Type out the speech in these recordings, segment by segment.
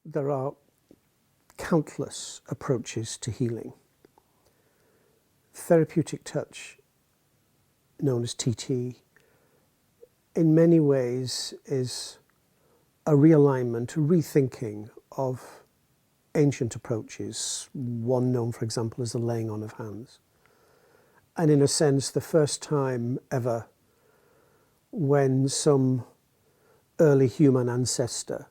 there are countless approaches to healing. Therapeutic touch, known as TT, in many ways is a realignment, a rethinking of ancient approaches, one known, for example, as the laying on of hands. And in a sense, the first time ever when some early human ancestor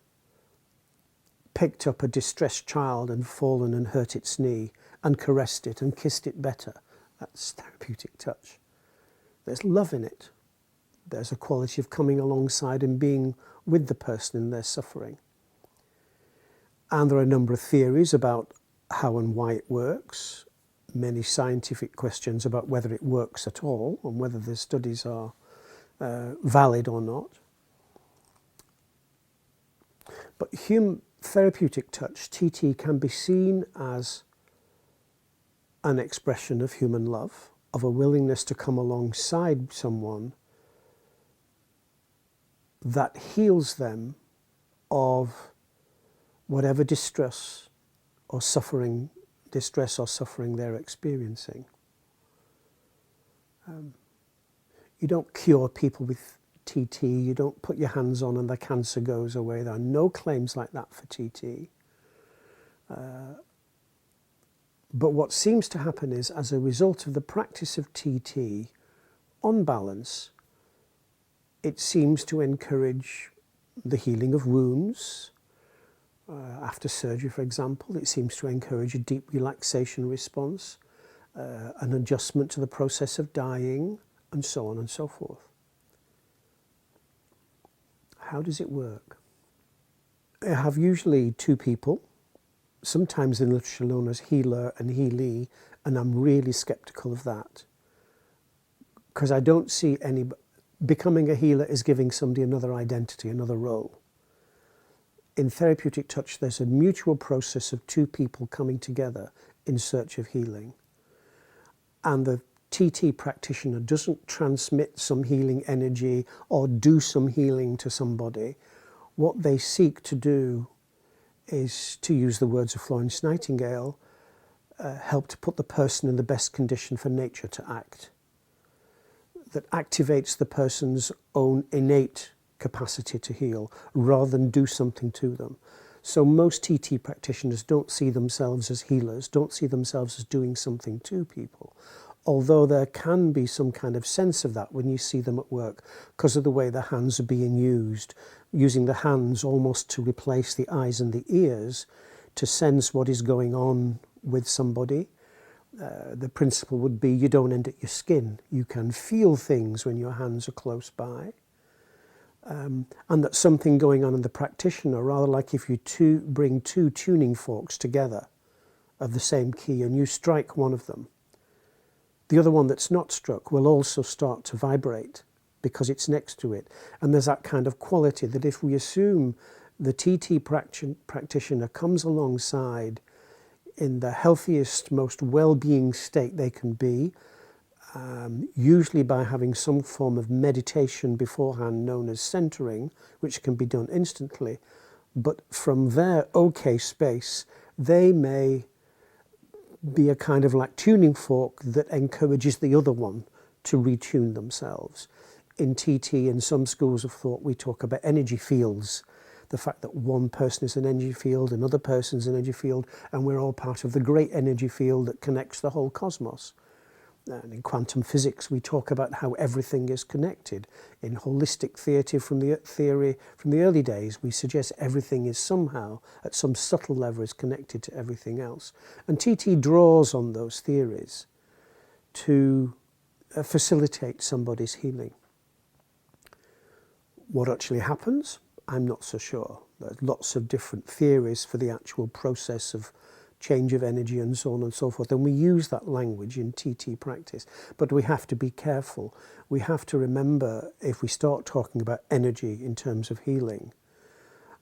picked up a distressed child and fallen and hurt its knee and caressed it and kissed it better. That's therapeutic touch. There's love in it. There's a quality of coming alongside and being with the person in their suffering. And there are a number of theories about how and why it works, many scientific questions about whether it works at all and whether the studies are valid or not. But therapeutic touch, TT, can be seen as an expression of human love, of a willingness to come alongside someone that heals them of whatever distress or suffering they're experiencing. You don't cure people with TT, you don't put your hands on and the cancer goes away. There are no claims like that for TT. But what seems to happen is, as a result of the practice of TT, on balance, it seems to encourage the healing of wounds. After surgery, for example, it seems to encourage a deep relaxation response, an adjustment to the process of dying, and so on and so forth. How does it work? I have usually two people, sometimes in literature known as healer and healee, and I'm really skeptical of that. Because I don't see becoming a healer is giving somebody another identity, another role. In therapeutic touch, there's a mutual process of two people coming together in search of healing. And the TT practitioner doesn't transmit some healing energy or do some healing to somebody. What they seek to do is, to use the words of Florence Nightingale, help to put the person in the best condition for nature to act. That activates the person's own innate capacity to heal rather than do something to them. So most TT practitioners don't see themselves as healers, don't see themselves as doing something to people. Although there can be some kind of sense of that when you see them at work because of the way the hands are being used, using the hands almost to replace the eyes and the ears to sense what is going on with somebody. The principle would be you don't end at your skin. You can feel things when your hands are close by. And that something going on in the practitioner, rather like if you bring two tuning forks together of the same key and you strike one of them, the other one that's not struck will also start to vibrate because it's next to it. And there's that kind of quality that if we assume the TT practitioner comes alongside in the healthiest, most well-being state they can be, usually by having some form of meditation beforehand known as centering, which can be done instantly. But from their okay space, they may be a kind of like tuning fork that encourages the other one to retune themselves. In TT, in some schools of thought, we talk about energy fields. The fact that one person is an energy field, another person's an energy field, and we're all part of the great energy field that connects the whole cosmos. And in quantum physics, we talk about how everything is connected. In holistic theory from the early days, we suggest everything is somehow, at some subtle level, is connected to everything else. And TT draws on those theories to facilitate somebody's healing. What actually happens? I'm not so sure. There's lots of different theories for the actual process of change of energy and so on and so forth, and we use that language in TT practice, but we have to be careful. We have to remember, if we start talking about energy in terms of healing,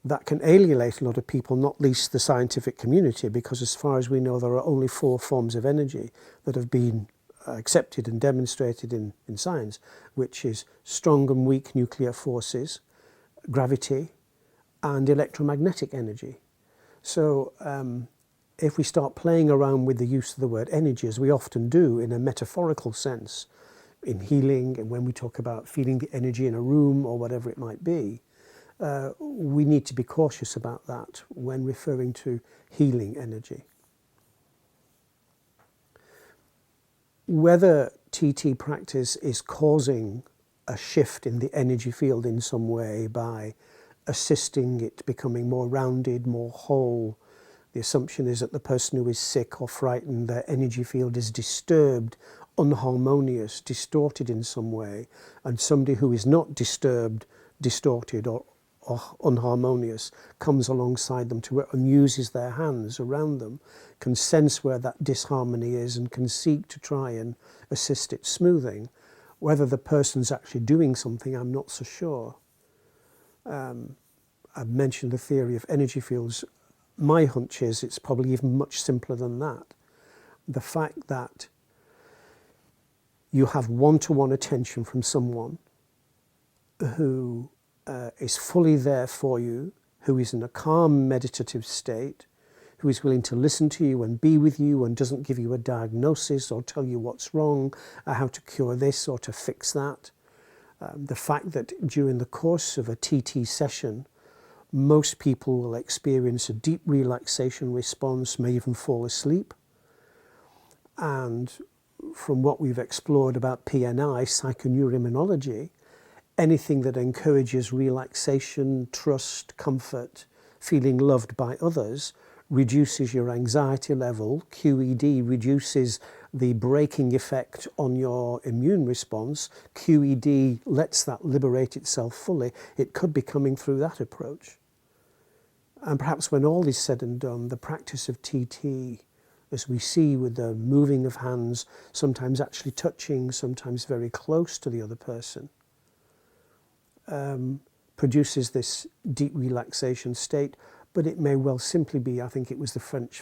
that can alienate a lot of people, not least the scientific community, because as far as we know there are only 4 forms of energy that have been accepted and demonstrated in science, which is strong and weak nuclear forces, gravity, and electromagnetic energy. So if we start playing around with the use of the word energy, as we often do in a metaphorical sense, in healing, and when we talk about feeling the energy in a room or whatever it might be, we need to be cautious about that when referring to healing energy. Whether TT practice is causing a shift in the energy field in some way by assisting it becoming more rounded, more whole, the assumption is that the person who is sick or frightened, their energy field is disturbed, unharmonious, distorted in some way, and somebody who is not disturbed, distorted or unharmonious comes alongside them to and uses their hands around them, can sense where that disharmony is and can seek to try and assist it smoothing. Whether the person's actually doing something, I'm not so sure. I've mentioned the theory of energy fields. My hunch is it's probably even much simpler than that. The fact that you have one-to-one attention from someone who is fully there for you, who is in a calm meditative state, who is willing to listen to you and be with you and doesn't give you a diagnosis or tell you what's wrong, how to cure this or to fix that. The fact that during the course of a TT session, most people will experience a deep relaxation response, may even fall asleep. And from what we've explored about PNI, psychoneuroimmunology, anything that encourages relaxation, trust, comfort, feeling loved by others, reduces your anxiety level. QED reduces the braking effect on your immune response. QED lets that liberate itself fully. It could be coming through that approach. And perhaps when all is said and done, the practice of TT, as we see with the moving of hands, sometimes actually touching, sometimes very close to the other person, produces this deep relaxation state. But it may well simply be, I think it was the French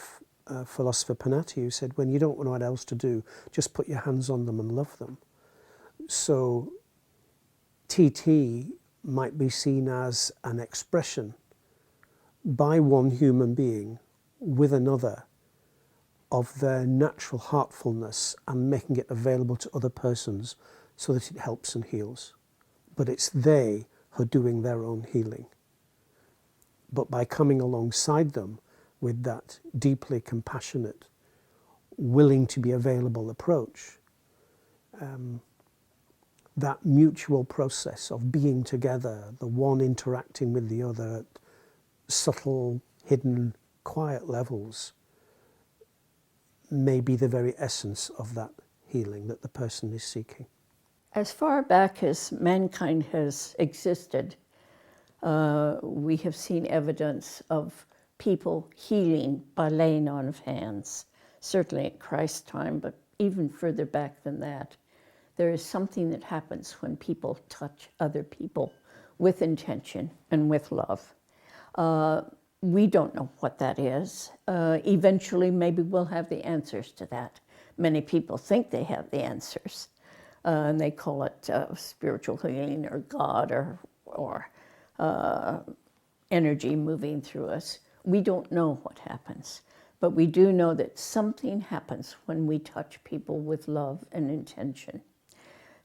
philosopher Panatti who said, when you don't know what else to do, just put your hands on them and love them. So TT might be seen as an expression by one human being with another of their natural heartfulness and making it available to other persons so that it helps and heals. But it's they who are doing their own healing. But by coming alongside them with that deeply compassionate, willing to be available approach, that mutual process of being together, the one interacting with the other at subtle, hidden, quiet levels, may be the very essence of that healing that the person is seeking. As far back as mankind has existed, we have seen evidence of people healing by laying on of hands, certainly at Christ's time, but even further back than that. There is something that happens when people touch other people with intention and with love. We don't know what that is. Eventually, maybe we'll have the answers to that. Many people think they have the answers, and they call it spiritual healing or God or energy moving through us. We don't know what happens, but we do know that something happens when we touch people with love and intention.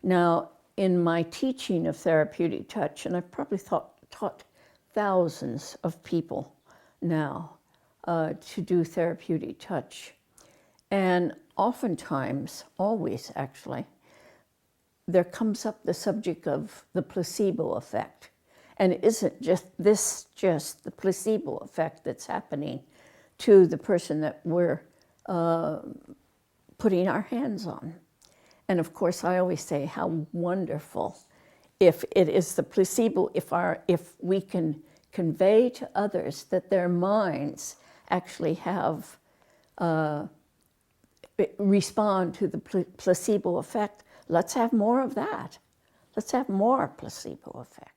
Now, in my teaching of therapeutic touch, and I've probably taught thousands of people now to do therapeutic touch, and oftentimes, always actually, there comes up the subject of the placebo effect. And isn't just the placebo effect that's happening to the person that we're putting our hands on? And of course, I always say how wonderful if it is the placebo, if we can convey to others that their minds actually have respond to the placebo effect. Let's have more of that. Let's have more placebo effect.